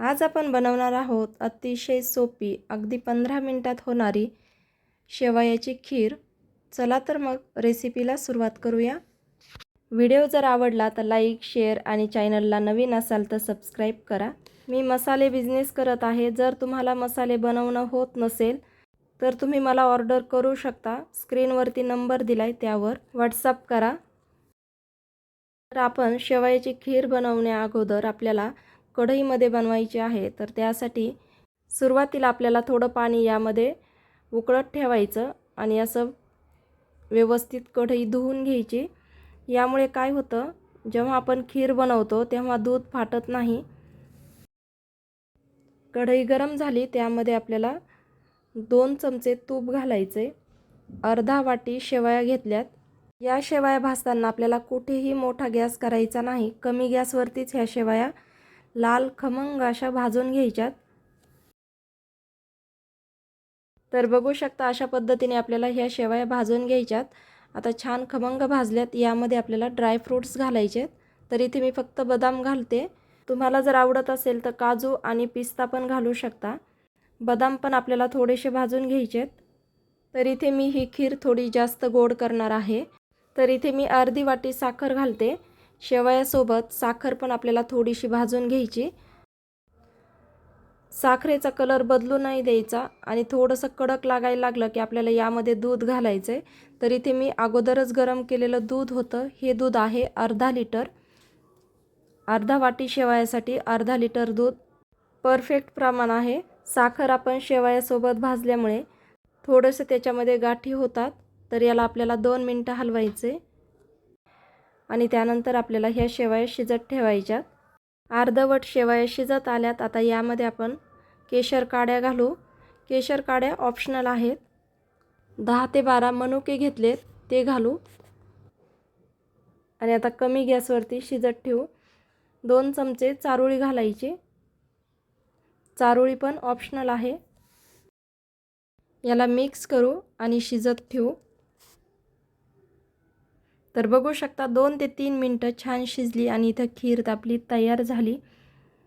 आज आपण बनवणार आहोत अतिशय सोपी अगदी 15 मिनिटात होणारी शेवयाची खीर। चला तर मग रेसिपीला सुरुवात करूया। व्हिडिओ जर आवडला तर लाईक, शेअर आणि चॅनलला नवीन असाल तर सबस्क्राईब करा। मी मसाले बिझनेस करत आहे। जर तुम्हाला मसाले बनवणं होत नसेल तर तुम्ही मला ऑर्डर करू शकता। स्क्रीनवरती नंबर दिलाय त्यावर व्हॉट्सअप करा। तर आपण शेवयाची खीर बनवण्या अगोदर आपल्याला कढईमध्ये बनवायची आहे। तर त्यासाठी सुरुवातीला आपल्याला थोडं पाणी यामध्ये उकळत ठेवायचं आणि असं व्यवस्थित कढई धुवून घ्यायची। यामुळे काय होतं, जेव्हा आपण खीर बनवतो तेव्हा दूध फाटत नाही। कढई गरम झाली, त्यामध्ये आपल्याला 2 चमचे तूप घालायचे। अर्धा वाटी शेवया घेतल्यात। या शेवया भाजताना आपल्याला कुठेही मोठा गॅस करायचा नाही। कमी गॅसवरतीच ह्या शेवया लाल खमंग अशा भाजून घ्यायच्यात। तर बघू शकता अशा पद्धतीने आपल्याला ह्या शेवया भाजून घ्यायच्यात। आता छान खमंग भाजल्यात। यामध्ये आपल्याला ड्राय फ्रूट्स घालायचे। तर इथे मी फक्त बदाम घालते। तुम्हाला जर आवडत असेल तर काजू आणि पिस्ता पण घालू शकता। बदाम पण आपल्याला थोडेसे भाजून घ्यायचे। तर इथे मी ही खीर थोडी जास्त गोड करणार आहे। तर इथे मी अर्धी वाटी साखर घालते। शेवयासोबत साखर पण आपल्याला थोडीशी भाजून घ्यायची। साखरेचा कलर बदलू नाही द्यायचा आणि थोडंसं कडक लागायला लागलं की आपल्याला यामध्ये दूध घालायचं आहे। तर इथे मी अगोदरच गरम केलेलं दूध होतं, हे दूध आहे अर्धा लिटर। अर्धा वाटी शेवयासाठी अर्धा लिटर दूध परफेक्ट प्रमाण आहे। साखर आपण शेवयासोबत भाजल्यामुळे थोडंसं त्याच्यामध्ये गाठी होतात। तर याला आपल्याला 2 मिनिटं हलवायचे आणि त्यानंतर आपल्याला ह्या शेवया शिजत ठेवायच्यात। अर्धवट शेवया शिजत आल्यात। आता यामध्ये आपण केशर काड्या घालू। केशर काड्या ऑप्शनल आहेत। 10 ते 12 मनुके घेतलेत, ते घालू आणि आता कमी गॅसवरती शिजत ठेवू। 2 चमचे चारोळी घालायची। चारोळी पण ऑप्शनल आहे। याला मिक्स करू आणि शिजत ठेवू। तर बघू शकता 2 ते 3 मिनिटं छान शिजली आणि इथं खीर आपली तयार झाली।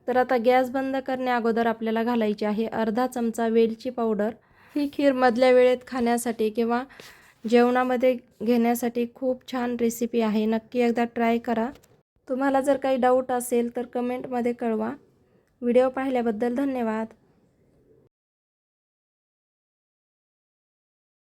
तर आता गॅस बंद करण्या अगोदर आपल्याला घालायची आहे अर्धा चमचा वेलची पावडर। ही खीर मधल्या वेळेत खाण्यासाठी किंवा जेवणामध्ये घेण्यासाठी खूप छान रेसिपी आहे। नक्की एकदा ट्राय करा। तुम्हाला जर काही डाऊट असेल तर कमेंटमध्ये कळवा। व्हिडिओ पाहिल्याबद्दल धन्यवाद।